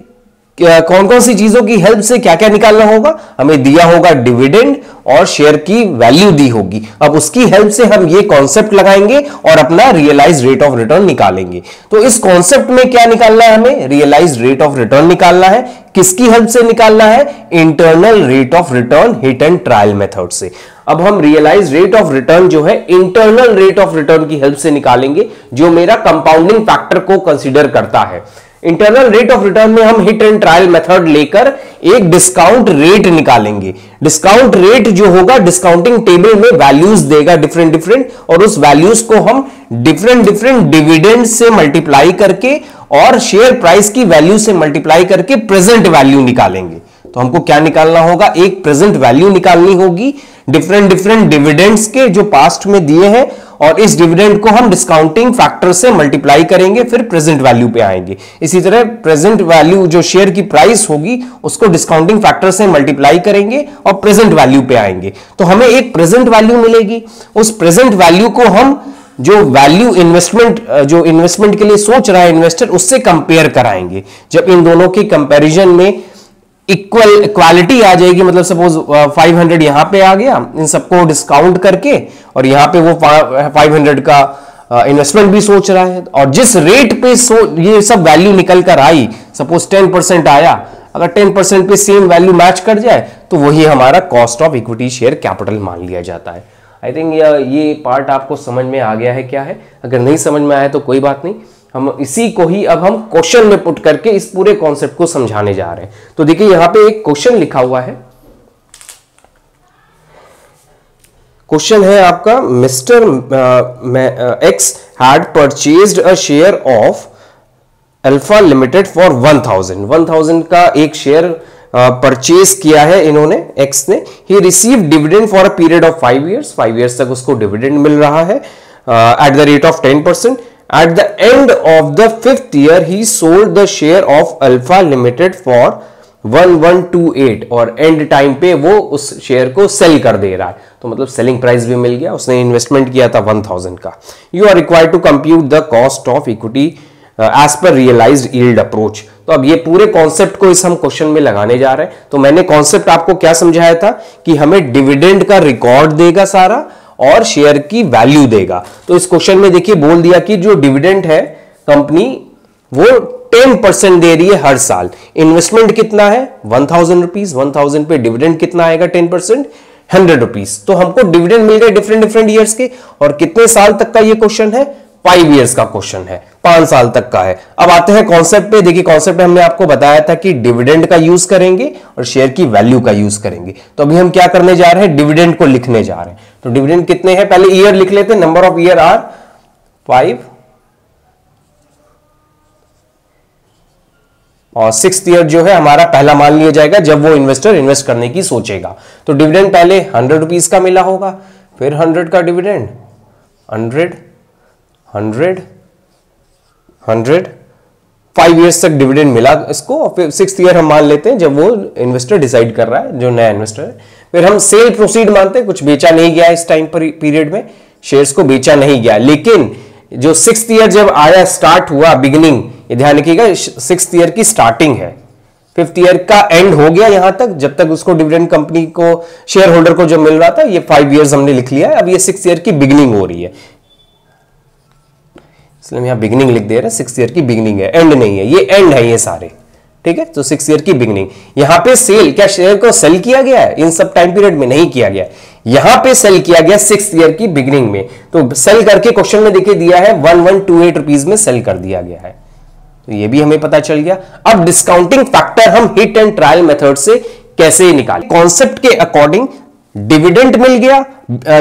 कौन कौन सी चीजों की हेल्प से क्या क्या निकालना होगा, हमें दिया होगा डिविडेंड और शेयर की वैल्यू दी होगी। अब उसकी हेल्प से हम ये कॉन्सेप्ट लगाएंगे और अपना रियलाइज रेट ऑफ रिटर्न निकालेंगे। तो इस कॉन्सेप्ट में क्या निकालना है, हमें रियलाइज रेट ऑफ रिटर्न निकालना है। किसकी हेल्प से निकालना है, internal rate of return hit and trial method से। अब हम रियलाइज रेट ऑफ रिटर्न जो है इंटरनल रेट ऑफ रिटर्न की हेल्प से निकालेंगे, जो मेरा कंपाउंडिंग फैक्टर को कंसीडर करता है। इंटरनल रेट ऑफ रिटर्न में हम हिट एंड ट्रायल मेथड लेकर एक डिस्काउंट रेट निकालेंगे। डिस्काउंट रेट जो होगा डिस्काउंटिंग टेबल में वैल्यूज देगा डिफरेंट डिफरेंट, और उस वैल्यूज को हम डिफरेंट डिफरेंट डिविडेंड से मल्टीप्लाई करके और शेयर प्राइस की वैल्यू से मल्टीप्लाई करके प्रेजेंट वैल्यू निकालेंगे। तो हमको क्या निकालना होगा, एक प्रेजेंट वैल्यू निकालनी होगी डिफरेंट डिफरेंट डिविडेंड्स के जो पास्ट में दिए हैं, और इस डिविडेंड को हम डिस्काउंटिंग फैक्टर से मल्टीप्लाई करेंगे, फिर प्रेजेंट वैल्यू पे आएंगे। इसी तरह प्रेजेंट वैल्यू जो शेयर की प्राइस होगी उसको डिस्काउंटिंग फैक्टर से मल्टीप्लाई करेंगे और प्रेजेंट वैल्यू पे आएंगे, तो हमें एक प्रेजेंट वैल्यू मिलेगी। उस प्रेजेंट वैल्यू को हम जो वैल्यू इन्वेस्टमेंट के लिए सोच रहा है इन्वेस्टर, उससे कंपेयर कराएंगे। जब इन दोनों की कंपैरिजन में इक्वालिटी आ जाएगी, मतलब सपोज 500 यहां पे आ गया इन सबको डिस्काउंट करके, और यहां पे वो 500 का इन्वेस्टमेंट भी सोच रहा है, और जिस रेट पे ये सब वैल्यू निकल कर आई, सपोज 10% आया, अगर 10% पे सेम वैल्यू मैच कर जाए तो वही हमारा cost of equity share capital मान लिया जाता है। आई थिंक ये पार्ट आपको समझ में आ गया है क्या है। अगर नहीं समझ में आया तो कोई बात नहीं, हम इसी को ही अब हम क्वेश्चन में पुट करके इस पूरे कॉन्सेप्ट को समझाने जा रहे हैं। तो देखिए यहां पे एक क्वेश्चन लिखा हुआ है। क्वेश्चन है आपका, mister x had purchased a share of alpha limited for 1000 का एक शेयर परचेज किया है इन्होंने, एक्स ने। He receive dividend for a period of 5 years, 5 years तक उसको डिविडेंड मिल रहा है at the rate of 10%। At the end of the 5th year, he sold the share of Alpha Limited for 1128, और and time पे वो उस share को cell कर दे रहा है, तो मतलब सेलिंग प्राइस भी मिल गया, उसने इन्वेस्टमेंट किया था 1000 का। You are required to compute the cost of equity as per realised yield approach. तो अब ये पूरे कॉन्सेप्ट को इस हम क्वेश्चन में लगाने जा रहे हैं। तो मैंने कॉन्सेप्ट आपको क्या समझाया था कि हमें डिविडेंड का रिकॉर्ड देगा सारा और शेयर की वैल्यू देगा। तो इस क्वेश्चन में देखिए बोल दिया कि जो डिविडेंड है कंपनी वो 10% दे रही है हर साल। इन्वेस्टमेंट कितना है 1000 रुपीज, 1000 पे डिविडेंड कितना आएगा 10%, 100 रुपीज। तो हमको डिविडेंड मिल गए डिफरेंट डिफरेंट ईयर्स के, और कितने साल तक का ये क्वेश्चन है, 5 years का क्वेश्चन है, 5 साल तक का है। अब आते हैं कॉन्सेप्ट पे। देखिए कॉन्सेप्ट में हमने आपको बताया था कि डिविडेंड का यूज करेंगे और शेयर की वैल्यू का यूज करेंगे। तो अभी हम क्या करने जा रहे हैं, डिविडेंड को लिखने जा रहे हैं। तो डिविडेंड कितने हैं, पहले ईयर लिख लेते हैं। नंबर ऑफ ईयर आर 5, और 6th ईयर जो है हमारा पहला मान लिया जाएगा जब वो इन्वेस्टर इन्वेस्ट करने की सोचेगा। तो डिविडेंड पहले 100 रुपीज का मिला होगा, फिर 100 का डिविडेंड, 100 5 years तक डिविडेंड मिला इसको, और फिर 6th ईयर हम मान लेते हैं जब वो इन्वेस्टर डिसाइड कर रहा है, जो नया इन्वेस्टर है। फिर हम सेल प्रोसीड मानते हैं, कुछ बेचा नहीं गया इस टाइम पीरियड में, शेयर्स को बेचा नहीं गया। लेकिन जो 6th ईयर जब आया, स्टार्ट हुआ, बिगिनिंग, ये ध्यान रखिएगा 6th ईयर की स्टार्टिंग है, 5th ईयर का एंड हो गया यहां तक, जब तक उसको डिविडेंड कंपनी को, शेयर होल्डर को जो मिल रहा था। ये 5 years हमने लिख लिया है। अब ये 6th ईयर की बिगिनिंग हो रही है, इसलिए हम यहां बिगिनिंग लिख दे रहे हैं। 6th ईयर की बिगिनिंग है, एंड नहीं है, ये एंड है ये सारे, ठीक है। तो 6th ईयर की बिगिनिंग, यहां पे सेल, क्या शेयर को सेल किया गया है इन सब टाइम पीरियड में, नहीं किया गया, यहां पे सेल किया गया 6th ईयर की बिगिनिंग में। तो सेल करके क्वेश्चन में देखिए दिया है 1128 रुपीज में सेल कर दिया गया है, तो ये भी हमें पता चल गया। अब डिस्काउंटिंग फैक्टर हम हिट एंड ट्रायल मेथड से कैसे निकालें। कॉन्सेप्ट के अकॉर्डिंग डिविडेंड मिल गया,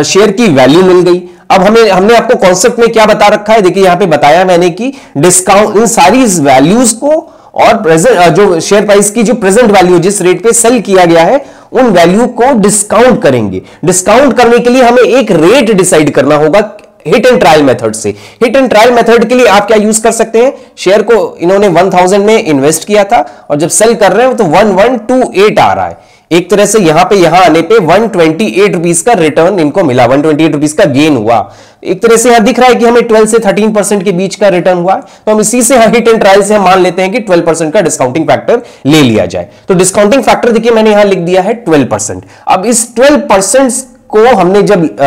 शेयर की वैल्यू मिल गई। अब हमने आपको कॉन्सेप्ट में क्या बता रखा है, देखिए यहां पे बताया मैंने कि डिस्काउंट, इन सारी वैल्यूज को और प्रेजेंट जो शेयर प्राइस की जो प्रेजेंट वैल्यू जिस रेट पे सेल किया गया है, उन वैल्यू को डिस्काउंट करेंगे। डिस्काउंट करने के लिए हमें एक रेट डिसाइड करना होगा हिट एंड ट्रायल मेथड से। हिट एंड ट्रायल मेथड के लिए आप क्या यूज कर सकते हैं, शेयर को इन्होंने 1000 में इन्वेस्ट किया था और जब सेल कर रहे हैं तो 1128 आ रहा है। एक तरह से यहां पे यहां आने पे 128 रुपीज का रिटर्न इनको मिला, 128 रुपीज का गेन हुआ। एक तरह से यहां दिख रहा है कि हमें 12 से 13% के बीच का रिटर्न हुआ, तो हम इसी से हिट एंड ट्रायल से हम मान लेते हैं कि 12% का डिस्काउंटिंग फैक्टर ले लिया जाए। तो डिस्काउंटिंग फैक्टर देखिए मैंने यहां लिख दिया है 12%। अब इस 12% को हमने जब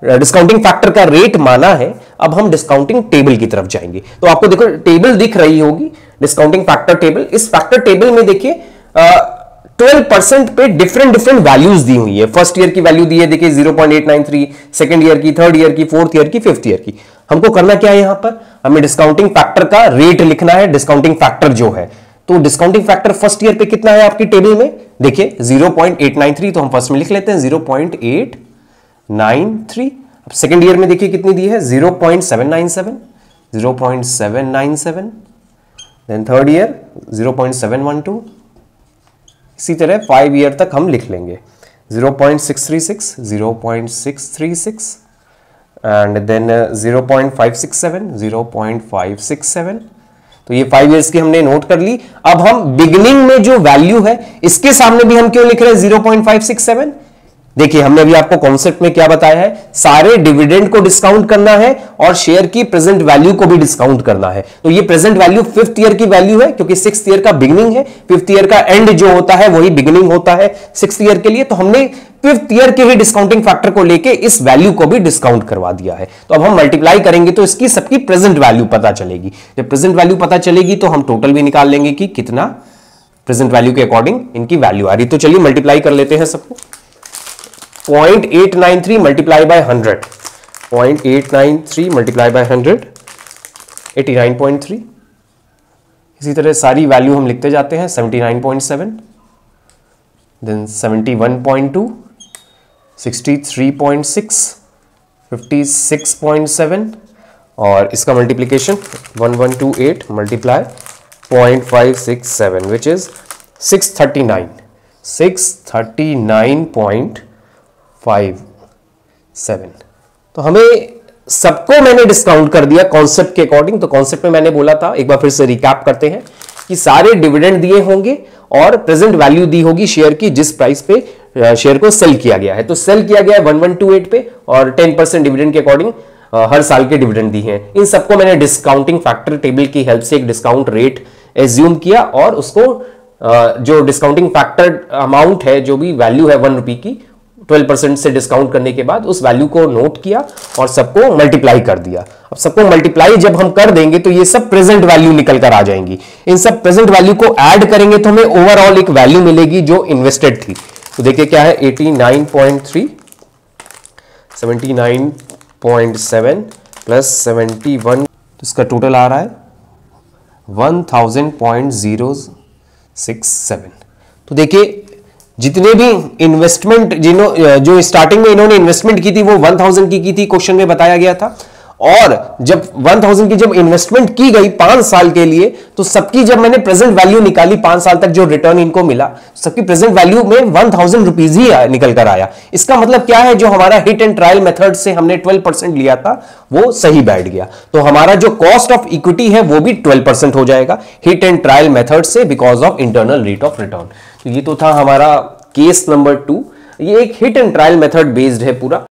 डिस्काउंटिंग फैक्टर का रेट माना है, अब हम डिस्काउंटिंग टेबल की तरफ जाएंगे। तो आपको देखो टेबल दिख रही होगी, डिस्काउंटिंग फैक्टर टेबल। इस फैक्टर टेबल में देखिए 12% पे डिफरेंट वैल्यूज दी हुई है। फर्स्ट ईयर की वैल्यू दी है देखिए 0.893, सेकंड ईयर की, थर्ड ईयर की, फोर्थ ईयर की, फिफ्थ ईयर की। हमको करना क्या है, यहां पर हमें डिस्काउंटिंग फैक्टर का रेट लिखना है, डिस्काउंटिंग फैक्टर जो है। तो डिस्काउंटिंग फैक्टर फर्स्ट ईयर पे कितना है आपकी टेबल में, देखिए 0.893, तो हम फर्स्ट में लिख लेते हैं 0.893। अब सेकंड ईयर में देखिए कितनी दी है 0.797, देन थर्ड ईयर 0.712। इसी तरह 5 ईयर तक हम लिख लेंगे 0.636, 0.636 एंड देन 0.567, 0.567। तो ये 5 इयर्स की हमने नोट कर ली। अब हम बिगिनिंग में जो वैल्यू है इसके सामने भी हम क्यों लिख रहे हैं 0.567? देखिए हमने अभी आपको कॉन्सेप्ट में क्या बताया है, सारे डिविडेंड को डिस्काउंट करना है और शेयर की प्रेजेंट वैल्यू को भी डिस्काउंट करना है। तो ये प्रेजेंट वैल्यू 5th ईयर की वैल्यू है, क्योंकि 6th ईयर का बिगिनिंग है, 5th ईयर का एंड जो होता है वही बिगिनिंग होता है 6th ईयर के लिए। तो हमने 5th ईयर के ही डिस्काउंटिंग फैक्टर को लेके इस वैल्यू को भी डिस्काउंट करवा दिया है। तो अब हम मल्टीप्लाई करेंगे तो इसकी सबकी प्रेजेंट वैल्यू पता चलेगी। जब प्रेजेंट वैल्यू पता चलेगी तो हम टोटल भी निकाल लेंगे कि कितना प्रेजेंट वैल्यू के अकॉर्डिंग इनकी वैल्यू आ रही। तो चलिए मल्टीप्लाई कर लेते हैं सबको। 0.893 मल्टीप्लाई बाय 100, 0.893 मल्टीप्लाई बाय 100, 89.3। इसी तरह सारी वैल्यू हम लिखते जाते हैं। 79.7, देन 71.2, 63.6, 56.7 और इसका मल्टीप्लीकेशन 1128 मल्टीप्लाई 0.567 विच इज 639.57। तो हमें सबको मैंने डिस्काउंट कर दिया कॉन्सेप्ट के अकॉर्डिंग। तो कॉन्सेप्ट में मैंने बोला था, एक बार फिर से रिकैप करते हैं कि सारे डिविडेंड दिए होंगे और प्रेजेंट वैल्यू दी होगी शेयर की जिस प्राइस पे शेयर को सेल किया गया है। तो सेल किया गया है 1128 पे और 10% डिविडेंड के अकॉर्डिंग हर साल के डिविडेंड दी हैं। इन सबको मैंने डिस्काउंटिंग फैक्टर टेबल की हेल्प से एक डिस्काउंट रेट एज्यूम किया और उसको जो डिस्काउंटिंग फैक्टर अमाउंट है, जो भी वैल्यू है 1 रुपए की, 12% से डिस्काउंट करने के बाद उस वैल्यू को नोट किया और सबको मल्टीप्लाई कर दिया। अब सबको मल्टीप्लाई जब हम कर देंगे तो ये सब प्रेजेंट वैल्यू निकल कर आ जाएंगी। इन सब प्रेजेंट वैल्यू को ऐड करेंगे तो हमें ओवरऑल एक वैल्यू मिलेगी जो इन्वेस्टेड थी। तो देखिए क्या है, 89.3, 79.7 प्लस 71, तो इसका टोटल आ रहा है 1000.067। तो देखिए जितने भी इन्वेस्टमेंट जो स्टार्टिंग में इन्होंने इन्वेस्टमेंट की थी वो 1000 की थी, क्वेश्चन में बताया गया था। और जब 1000 की जब इन्वेस्टमेंट की गई 5 साल के लिए, तो सबकी जब मैंने प्रेजेंट वैल्यू निकाली 5 साल तक जो रिटर्न इनको मिला, सबकी प्रेजेंट वैल्यू में 1000 रुपीज ही निकल कर आया। इसका मतलब क्या है, जो हमारा हिट एंड ट्रायल मेथड से हमने 12% लिया था वो सही बैठ गया। तो हमारा जो कॉस्ट ऑफ इक्विटी है वो भी 12% हो जाएगा हिट एंड ट्रायल मेथड से, because of internal rate of return. तो ये तो था हमारा केस नंबर 2। ये एक hit and trial method based है पूरा।